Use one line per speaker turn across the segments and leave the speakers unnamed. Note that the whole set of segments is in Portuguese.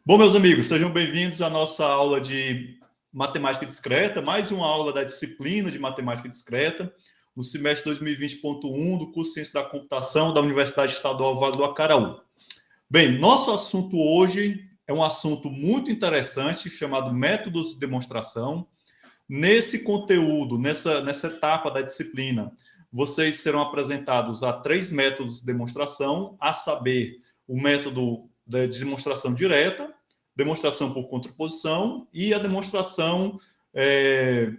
Bom, meus amigos, sejam bem-vindos à nossa aula de Matemática Discreta, mais uma aula da disciplina de Matemática Discreta, no semestre 2020.1 do curso de Ciência da Computação da Universidade Estadual Vale do Acaraú. Bem, nosso assunto hoje é um assunto muito interessante, chamado métodos de demonstração. Nesse conteúdo, nessa etapa da disciplina, vocês serão apresentados a 3 métodos de demonstração, a saber, o método de demonstração direta, demonstração por contraposição e a demonstração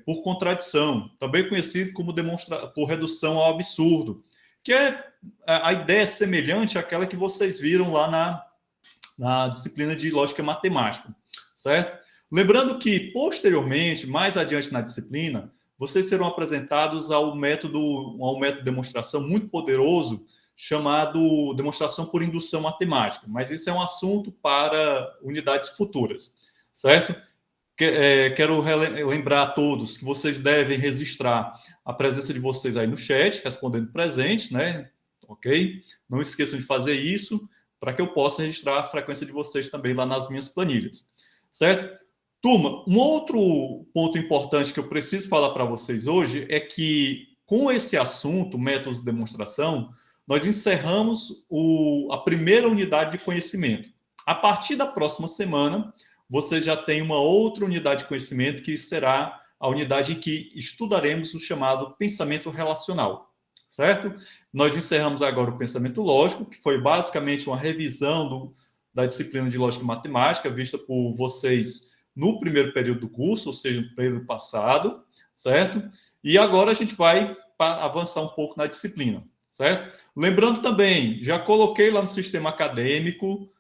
por contradição, também conhecido como por redução ao absurdo, que a ideia é semelhante àquela que vocês viram lá na disciplina de lógica matemática, certo? Lembrando que, posteriormente, mais adiante na disciplina, vocês serão apresentados ao método de demonstração muito poderoso, chamado demonstração por indução matemática. Mas isso é um assunto para unidades futuras, certo? Quero lembrar a todos que vocês devem registrar a presença de vocês aí no chat, respondendo presente, né? Ok? Não esqueçam de fazer isso, para que eu possa registrar a frequência de vocês também lá nas minhas planilhas, certo? Turma, um outro ponto importante que eu preciso falar para vocês hoje é que, com esse assunto, métodos de demonstração, nós encerramos a primeira unidade de conhecimento. A partir da próxima semana, você já tem uma outra unidade de conhecimento, que será a unidade em que estudaremos o chamado pensamento relacional, certo? Nós encerramos agora o pensamento lógico, que foi basicamente uma revisão da disciplina de lógica e matemática, vista por vocês no primeiro período do curso, ou seja, no período passado, certo? E agora a gente vai avançar um pouco na disciplina, certo? Lembrando também, já coloquei lá no sistema acadêmico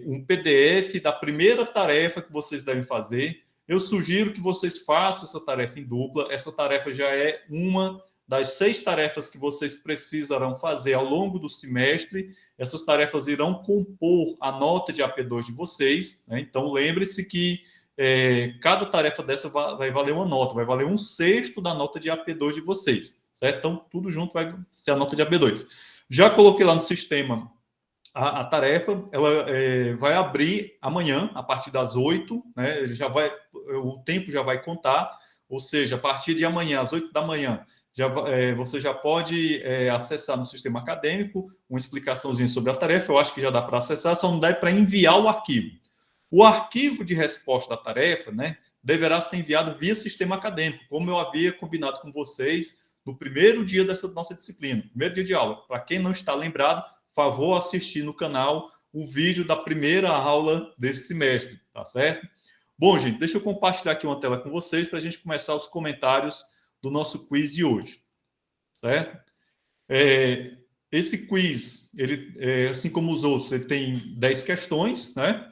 um PDF da primeira tarefa que vocês devem fazer. Eu sugiro que vocês façam essa tarefa em dupla. Essa tarefa já é uma das 6 tarefas que vocês precisarão fazer ao longo do semestre. Essas tarefas irão compor a nota de AP2 de vocês, né? Então, lembre-se que cada tarefa dessa vai valer uma nota, vai valer 1/6 da nota de AP2 de vocês, certo? Então, tudo junto vai ser a nota de AP2. Já coloquei lá no sistema a tarefa, ela vai abrir amanhã, a partir das 8, né? O tempo já vai contar, ou seja, a partir de amanhã, às 8 da manhã, você já pode acessar no sistema acadêmico uma explicaçãozinha sobre a tarefa. Eu acho que já dá para acessar, só não dá para enviar o arquivo. O arquivo de resposta da tarefa, né, deverá ser enviado via sistema acadêmico, como eu havia combinado com vocês no primeiro dia dessa nossa disciplina, primeiro dia de aula. Para quem não está lembrado, favor assistir no canal o vídeo da primeira aula desse semestre, tá certo? Bom, gente, deixa eu compartilhar aqui uma tela com vocês para a gente começar os comentários do nosso quiz de hoje, certo? Esse quiz, ele, assim como os outros, ele tem 10 questões, né?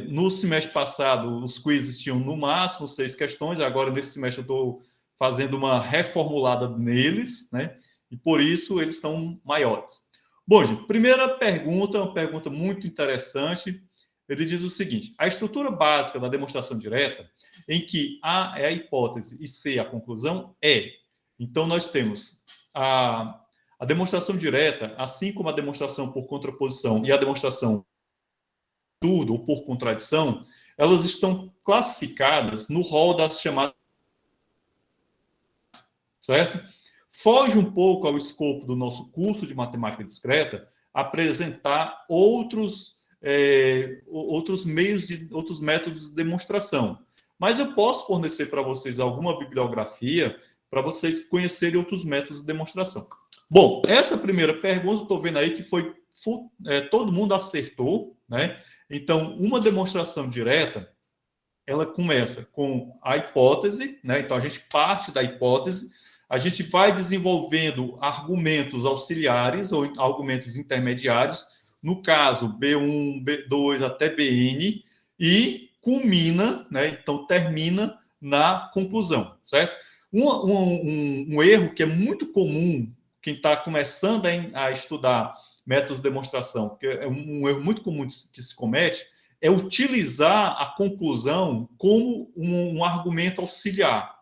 No semestre passado, os quizzes tinham no máximo 6 questões, agora nesse semestre eu estou fazendo uma reformulada neles, né? E por isso eles estão maiores. Bom, gente, primeira pergunta, uma pergunta muito interessante. Ele diz o seguinte: a estrutura básica da demonstração direta, em que A é a hipótese e C a conclusão, é. Então, nós temos a demonstração direta, assim como a demonstração por contraposição e a demonstração tudo ou por contradição, elas estão classificadas no rol das chamadas, certo? Foge um pouco ao escopo do nosso curso de matemática discreta apresentar outros meios, outros métodos de demonstração. Mas eu posso fornecer para vocês alguma bibliografia para vocês conhecerem outros métodos de demonstração. Bom, essa primeira pergunta, estou vendo aí que todo mundo acertou, né? Então, uma demonstração direta, ela começa com a hipótese, né? Então, a gente parte da hipótese, a gente vai desenvolvendo argumentos auxiliares ou argumentos intermediários, no caso, B1, B2 até Bn, e culmina, né? Então, termina na conclusão, certo? Um erro que é muito comum, quem está começando a estudar métodos de demonstração, que é um erro muito comum que se comete, é utilizar a conclusão como um argumento auxiliar,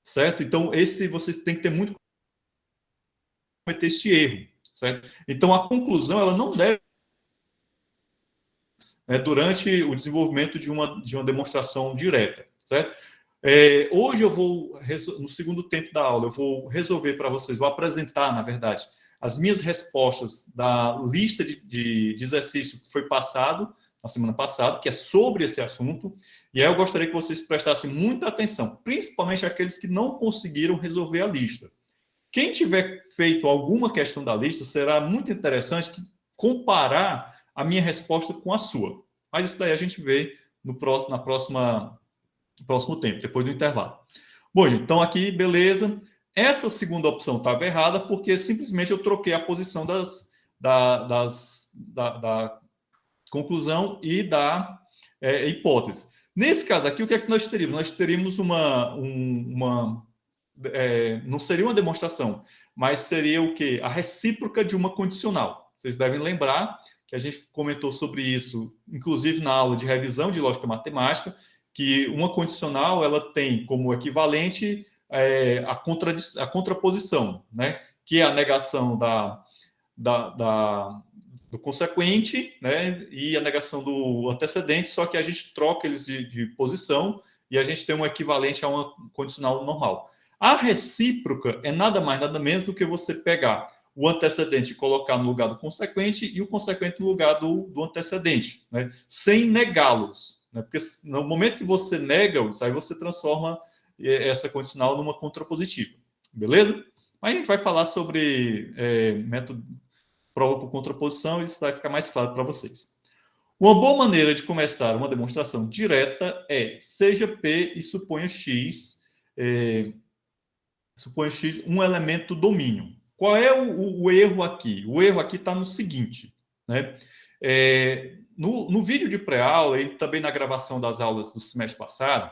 certo? Então, vocês têm que ter muito cometer este erro, certo? Então, a conclusão, ela não deve né, durante o desenvolvimento de uma demonstração direta, certo? Hoje eu vou, no segundo tempo da aula, eu vou resolver para vocês, vou apresentar, na verdade, as minhas respostas da lista de exercício que foi passado na semana passada, que é sobre esse assunto, e aí eu gostaria que vocês prestassem muita atenção, principalmente aqueles que não conseguiram resolver a lista. Quem tiver feito alguma questão da lista, será muito interessante comparar a minha resposta com a sua. Mas isso daí a gente vê no próximo tempo, depois do intervalo. Bom, gente, então aqui, beleza. Essa segunda opção estava errada porque simplesmente eu troquei a posição da conclusão e da hipótese. Nesse caso aqui, o que é que nós teríamos? Nós teríamos não seria uma demonstração, mas seria o quê? A recíproca de uma condicional. Vocês devem lembrar que a gente comentou sobre isso, inclusive na aula de revisão de lógica matemática, que uma condicional ela tem como equivalente a contraposição, né? Que é a negação do consequente, né? E a negação do antecedente, só que a gente troca eles de posição e a gente tem um equivalente a uma condicional normal. A recíproca é nada mais, nada menos do que você pegar o antecedente e colocar no lugar do consequente e o consequente no lugar do antecedente, né? Sem negá-los. Né? Porque no momento que você nega-os, aí você transforma essa condicional numa contrapositiva. Beleza? Mas a gente vai falar sobre método prova por contraposição e isso vai ficar mais claro para vocês. Uma boa maneira de começar uma demonstração direta é seja P e suponha X um elemento domínio. Qual é o erro aqui? O erro aqui está no seguinte, né? No vídeo de pré-aula e também na gravação das aulas do semestre passado,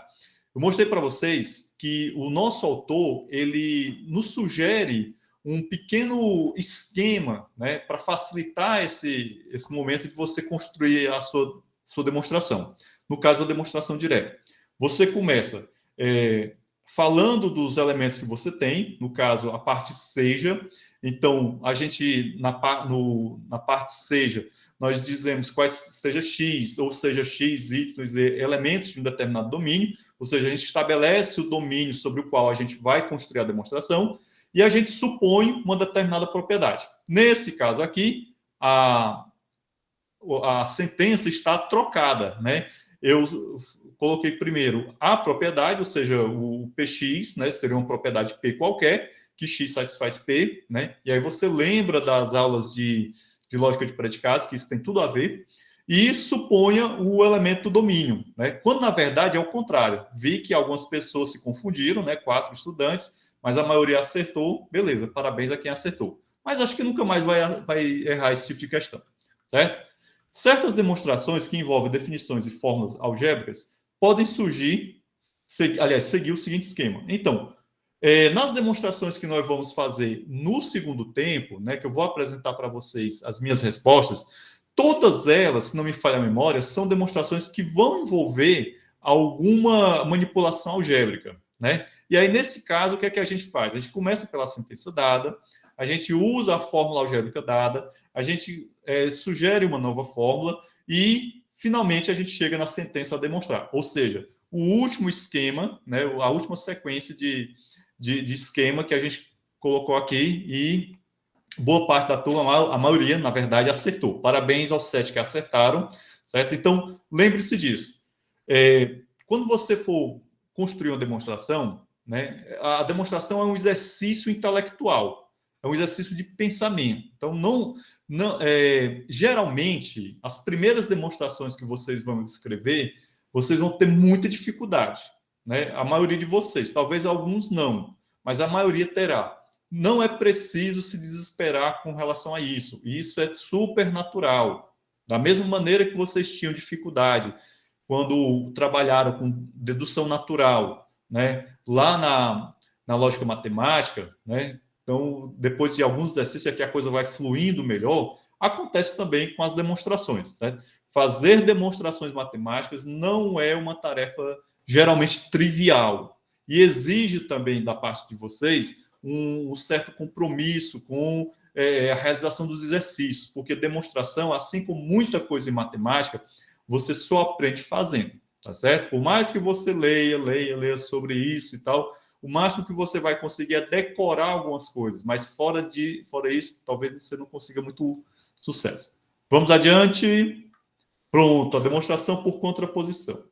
eu mostrei para vocês que o nosso autor, ele nos sugere um pequeno esquema, né, para facilitar esse momento de você construir a sua demonstração. No caso, a demonstração direta. Você começa falando dos elementos que você tem, no caso, a parte seja. Então, a gente, na parte seja, nós dizemos quais seja X, ou seja X, Y, Z, elementos de um determinado domínio, ou seja, a gente estabelece o domínio sobre o qual a gente vai construir a demonstração, e a gente supõe uma determinada propriedade. Nesse caso aqui, a sentença está trocada, né? Eu coloquei primeiro a propriedade, ou seja, o PX, né? Seria uma propriedade P qualquer, que X satisfaz P, né? E aí você lembra das aulas de lógica de predicados, que isso tem tudo a ver, e suponha o elemento domínio, né? Quando, na verdade, é o contrário. Vi que algumas pessoas se confundiram, né? 4 estudantes, mas a maioria acertou, beleza, parabéns a quem acertou. Mas acho que nunca mais vai errar esse tipo de questão, certo? Certas demonstrações que envolvem definições e fórmulas algébricas podem seguir o seguinte esquema. Então, nas demonstrações que nós vamos fazer no segundo tempo, né, que eu vou apresentar para vocês as minhas respostas, todas elas, se não me falha a memória, são demonstrações que vão envolver alguma manipulação algébrica, né? E aí, nesse caso, o que é que a gente faz? A gente começa pela sentença dada, a gente usa a fórmula algébrica dada, a gente sugere uma nova fórmula e, finalmente, a gente chega na sentença a demonstrar. Ou seja, o último esquema, né, a última sequência de esquema que a gente colocou aqui e boa parte da turma, a maioria, na verdade, acertou. Parabéns aos 7 que acertaram, certo? Então, lembre-se disso. Quando você for construir uma demonstração, né, a demonstração é um exercício intelectual, é um exercício de pensamento. Então, geralmente, as primeiras demonstrações que vocês vão escrever, vocês vão ter muita dificuldade, né? A maioria de vocês, talvez alguns não, mas a maioria terá. Não é preciso se desesperar com relação a isso. Isso é super natural. Da mesma maneira que vocês tinham dificuldade quando trabalharam com dedução natural, né? Lá na lógica matemática, né? Então, depois de alguns exercícios aqui a coisa vai fluindo melhor, acontece também com as demonstrações, certo? Fazer demonstrações matemáticas não é uma tarefa geralmente trivial e exige também da parte de vocês um certo compromisso com a realização dos exercícios, porque demonstração, assim como muita coisa em matemática, você só aprende fazendo, tá certo? Por mais que você leia sobre isso e tal, o máximo que você vai conseguir é decorar algumas coisas, mas fora isso, talvez você não consiga muito sucesso. Vamos adiante. Pronto, a demonstração por contraposição.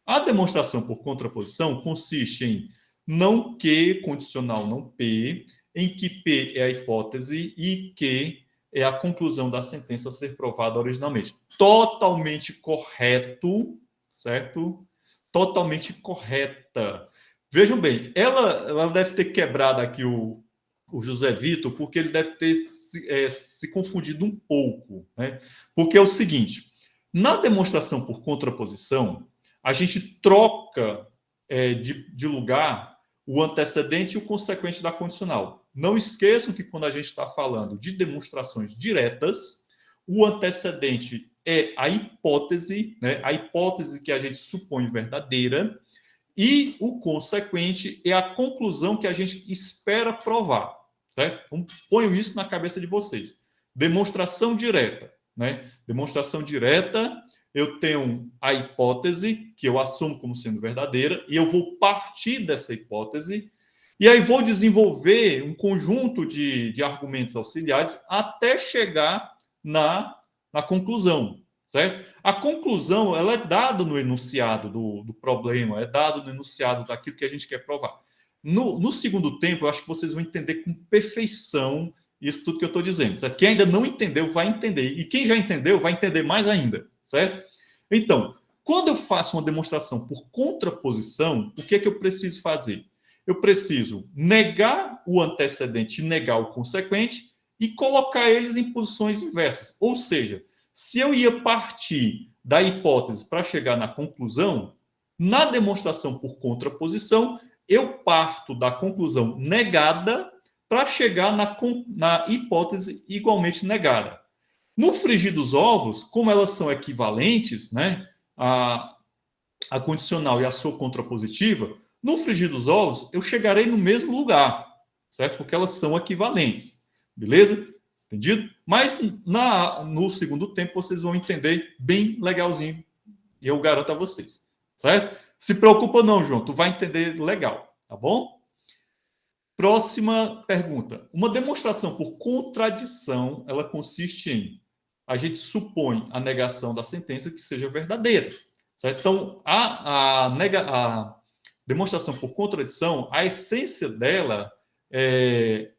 A demonstração por contraposição consiste em não que condicional não P, em que P é a hipótese e que é a conclusão da sentença a ser provada originalmente. Totalmente correto, certo? Totalmente correta. Vejam bem, ela deve ter quebrado aqui o José Vitor, porque ele deve ter se confundido um pouco, né? Porque é o seguinte, na demonstração por contraposição, a gente troca de lugar o antecedente e o consequente da condicional. Não esqueçam que quando a gente está falando de demonstrações diretas, o antecedente é a hipótese, né? A hipótese que a gente supõe verdadeira, e o consequente é a conclusão que a gente espera provar, certo? Então, ponham isso na cabeça de vocês. Demonstração direta, né? Demonstração direta, eu tenho a hipótese, que eu assumo como sendo verdadeira, e eu vou partir dessa hipótese, e aí vou desenvolver um conjunto de argumentos auxiliares até chegar na conclusão, certo? A conclusão, ela é dada no enunciado do problema, é dada no enunciado daquilo que a gente quer provar. No segundo tempo, eu acho que vocês vão entender com perfeição isso tudo que eu estou dizendo, certo? Quem ainda não entendeu, vai entender. E quem já entendeu, vai entender mais ainda, certo? Então, quando eu faço uma demonstração por contraposição, o que é que eu preciso fazer? Eu preciso negar o antecedente e negar o consequente e colocar eles em posições inversas. Ou seja, se eu ia partir da hipótese para chegar na conclusão, na demonstração por contraposição, eu parto da conclusão negada para chegar na hipótese igualmente negada. No frigir dos ovos, como elas são equivalentes, né, a condicional e a sua contrapositiva, no frigir dos ovos, eu chegarei no mesmo lugar, certo? Porque elas são equivalentes, beleza? Entendido? Mas no segundo tempo vocês vão entender bem legalzinho, e eu garanto a vocês, certo? Se preocupa não, João, tu vai entender legal, tá bom? Próxima pergunta. Uma demonstração por contradição, ela consiste em a gente supõe a negação da sentença que seja verdadeira, certo? Então, a demonstração por contradição, a essência dela é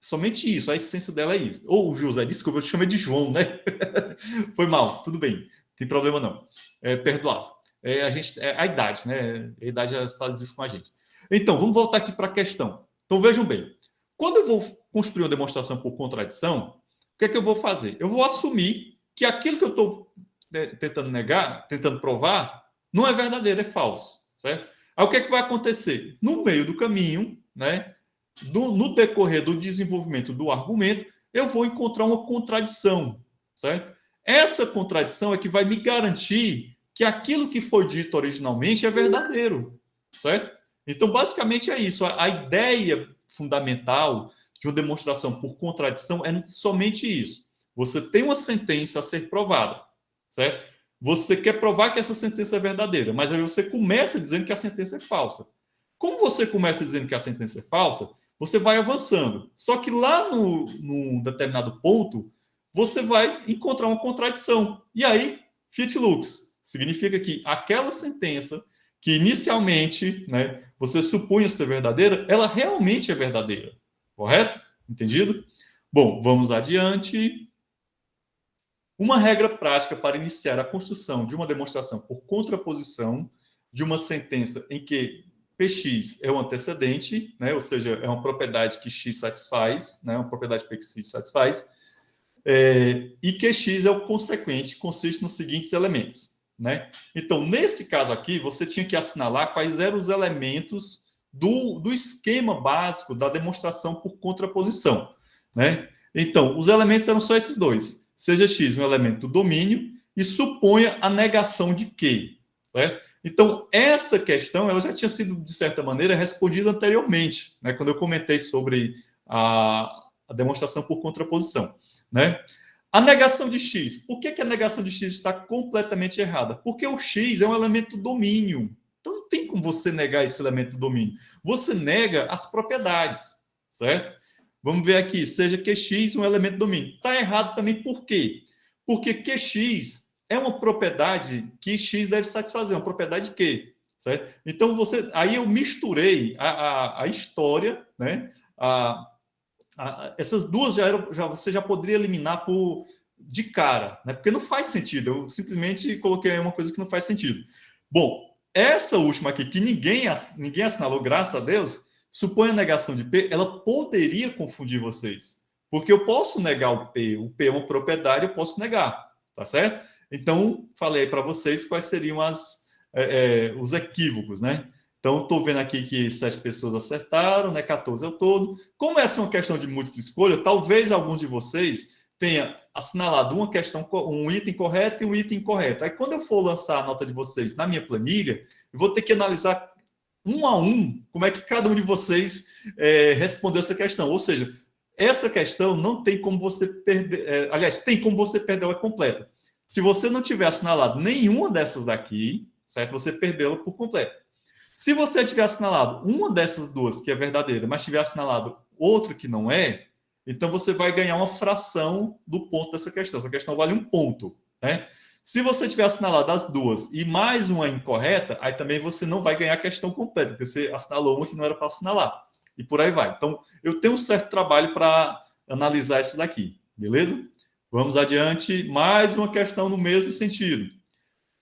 somente isso, a essência dela é isso. Ou José, desculpa, eu te chamei de João, né? Foi mal, tudo bem, não tem problema não. É perdoável. A idade, né? A idade já faz isso com a gente. Então, vamos voltar aqui para a questão. Então, vejam bem. Quando eu vou construir uma demonstração por contradição, o que é que eu vou fazer? Eu vou assumir que aquilo que eu estou tentando negar, tentando provar, não é verdadeiro, é falso, certo? Aí o que é que vai acontecer? No meio do caminho, né? No decorrer do desenvolvimento do argumento, eu vou encontrar uma contradição, certo? Essa contradição é que vai me garantir que aquilo que foi dito originalmente é verdadeiro, certo? Então, basicamente é isso. A ideia fundamental de uma demonstração por contradição é somente isso. Você tem uma sentença a ser provada, certo? Você quer provar que essa sentença é verdadeira, mas aí você começa dizendo que a sentença é falsa. Como você começa dizendo que a sentença é falsa, você vai avançando. Só que lá num determinado ponto, você vai encontrar uma contradição. E aí, fit lux. Significa que aquela sentença que inicialmente, né, você supunha ser verdadeira, ela realmente é verdadeira. Correto? Entendido? Bom, vamos adiante. Uma regra prática para iniciar a construção de uma demonstração por contraposição de uma sentença em que Px é o antecedente, né, ou seja, é uma propriedade que x satisfaz, né, uma propriedade P que x satisfaz, e que x é o consequente, consiste nos seguintes elementos. Né? Então, nesse caso aqui, você tinha que assinalar quais eram os elementos do esquema básico da demonstração por contraposição. Né? Então, os elementos eram só esses dois. Seja x um elemento do domínio e suponha a negação de Q. Né? Então, essa questão ela já tinha sido, de certa maneira, respondida anteriormente, né? Quando eu comentei sobre a demonstração por contraposição. Né? A negação de x. Por que a negação de x está completamente errada? Porque o x é um elemento domínio. Então, não tem como você negar esse elemento domínio. Você nega as propriedades, certo? Vamos ver aqui. Seja QX um elemento domínio. Está errado também por quê? Porque QX é uma propriedade que x deve satisfazer. Uma propriedade de quê? Certo? Então, aí eu misturei a história, né? Essas duas você já poderia eliminar de cara, né? Porque não faz sentido. Eu simplesmente coloquei uma coisa que não faz sentido. Bom, essa última aqui, que ninguém assinalou, graças a Deus, supõe a negação de P, ela poderia confundir vocês. Porque eu posso negar o P é uma propriedade, eu posso negar, tá certo? Então, falei para vocês quais seriam os equívocos, né? Então, estou vendo aqui que 7 pessoas acertaram, né? 14 ao todo. Como essa é uma questão de múltipla escolha, talvez alguns de vocês tenha assinalado um item correto e um item incorreto. Aí, quando eu for lançar a nota de vocês na minha planilha, eu vou ter que analisar um a um como é que cada um de vocês respondeu essa questão. Ou seja, essa questão não tem como você perder. Aliás, tem como você perder ela completa. Se você não tiver assinalado nenhuma dessas daqui, certo? Você perdeu ela por completo. Se você tiver assinalado uma dessas duas, que é verdadeira, mas tiver assinalado outra que não é, então você vai ganhar uma fração do ponto dessa questão. Essa questão vale 1 ponto, né? Se você tiver assinalado as duas e mais uma incorreta, aí também você não vai ganhar a questão completa, porque você assinalou uma que não era para assinalar. E por aí vai. Então, eu tenho um certo trabalho para analisar isso daqui, beleza? Vamos adiante. Mais uma questão no mesmo sentido.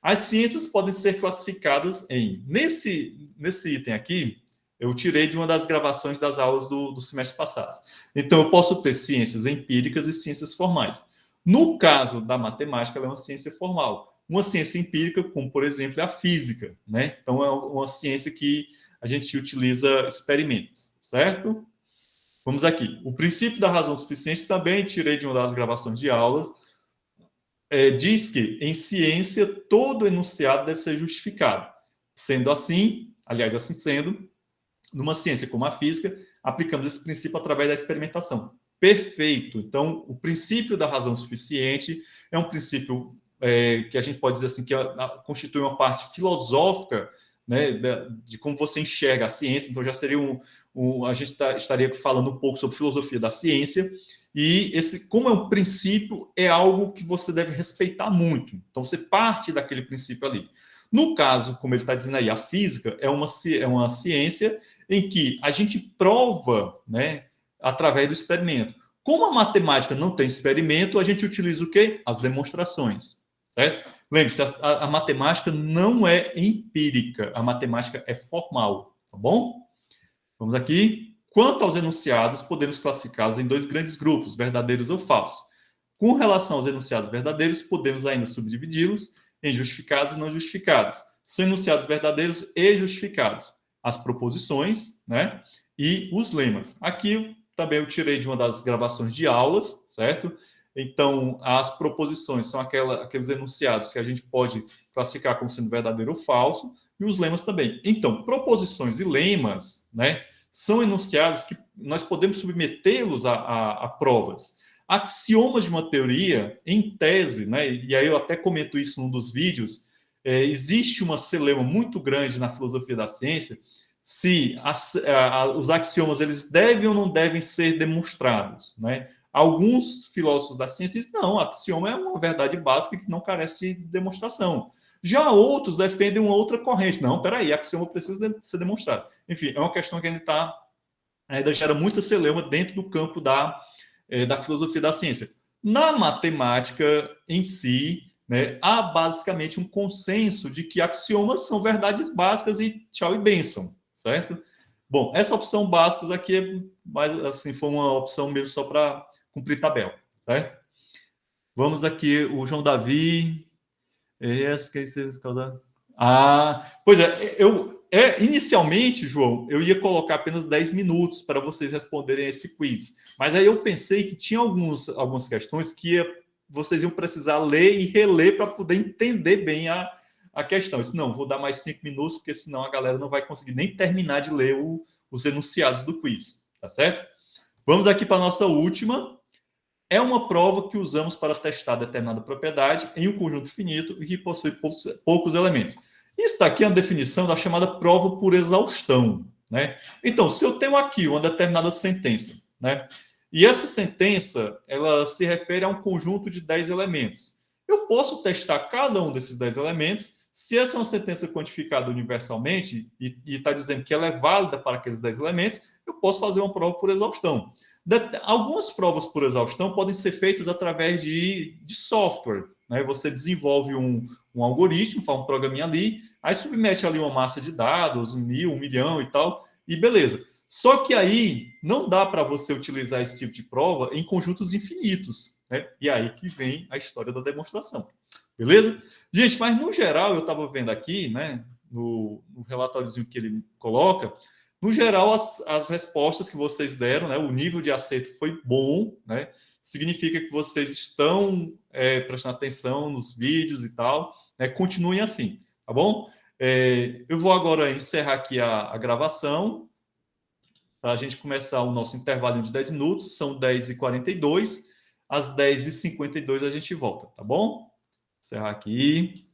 As ciências podem ser classificadas em... Nesse item aqui, eu tirei de uma das gravações das aulas do semestre passado. Então, eu posso ter ciências empíricas e ciências formais. No caso da matemática, ela é uma ciência formal. Uma ciência empírica, como, por exemplo, é a física, né? Então, é uma ciência que a gente utiliza experimentos, certo? Vamos aqui. O princípio da razão suficiente também tirei de uma das gravações de aulas. Diz que, em ciência, todo enunciado deve ser justificado. Sendo assim, aliás, assim sendo, numa ciência como a física, aplicamos esse princípio através da experimentação. Perfeito. Então, o princípio da razão suficiente é um princípio que a gente pode dizer assim, que constitui uma parte filosófica, né, de como você enxerga a ciência. Então, já seria a gente estaria falando um pouco sobre filosofia da ciência. E como é um princípio, é algo que você deve respeitar muito. Então, você parte daquele princípio ali. No caso, como ele está dizendo aí, a física é uma ciência em que a gente prova, né, através do experimento. Como a matemática não tem experimento, a gente utiliza o quê? As demonstrações. Certo? Lembre-se, a matemática não é empírica, a matemática é formal, tá bom? Vamos aqui. Quanto aos enunciados, podemos classificá-los em 2 grandes grupos, verdadeiros ou falsos. Com relação aos enunciados verdadeiros, podemos ainda subdividi-los em justificados e não justificados. São enunciados verdadeiros e justificados. As proposições, né? E os lemas. Aqui também eu tirei de uma das gravações de aulas, certo? Então, as proposições são aqueles enunciados que a gente pode classificar como sendo verdadeiro ou falso, e os lemas também. Então, proposições e lemas, né? São enunciados que nós podemos submetê-los a provas. Axiomas de uma teoria, em tese, né, e aí eu até comento isso num dos vídeos, existe uma celeuma muito grande na filosofia da ciência se os axiomas eles devem ou não devem ser demonstrados, né? Alguns filósofos da ciência dizem, não, axioma é uma verdade básica que não carece de demonstração. Já outros defendem uma outra corrente. Não, peraí, axioma precisa ser demonstrado. Enfim, é uma questão que ainda gera muita celeuma dentro do campo da filosofia da ciência. Na matemática em si, né, há basicamente um consenso de que axiomas são verdades básicas e tchau e bênção, certo? Bom, essa opção básicos aqui assim, foi uma opção mesmo só para cumprir tabela, certo? Vamos aqui, o João Davi. Pois é, inicialmente, João, eu ia colocar apenas 10 minutos para vocês responderem esse quiz. Mas aí eu pensei que tinha algumas questões que vocês iam precisar ler e reler para poder entender bem a questão. Eu disse, não, vou dar mais 5 minutos, porque senão a galera não vai conseguir nem terminar de ler os enunciados do quiz, tá certo? Vamos aqui para a nossa última. é uma prova que usamos para testar determinada propriedade em um conjunto finito e que possui poucos elementos. Isso daqui é uma definição da chamada prova por exaustão, né? Então, se eu tenho aqui uma determinada sentença, né? E essa sentença, ela se refere a um conjunto de 10 elementos. Eu posso testar cada um desses 10 elementos. Se essa é uma sentença quantificada universalmente e está dizendo que ela é válida para aqueles 10 elementos, eu posso fazer uma prova por exaustão. Algumas provas por exaustão podem ser feitas através de software. Né? Você desenvolve um algoritmo, faz um programinha ali, aí submete ali uma massa de dados, 1.000, 1.000.000 e tal, e beleza. Só que aí não dá para você utilizar esse tipo de prova em conjuntos infinitos. Né? E aí que vem a história da demonstração. Beleza? Gente, mas no geral, eu estava vendo aqui, né, no relatóriozinho que ele coloca, no geral, as respostas que vocês deram, né, o nível de acerto foi bom, né? Significa que vocês estão prestando atenção nos vídeos e tal, né? Continuem assim, tá bom? Eu vou agora encerrar aqui a gravação para a gente começar o nosso intervalo de 10 minutos, são 10h42, às 10h52 a gente volta, tá bom? Encerrar aqui.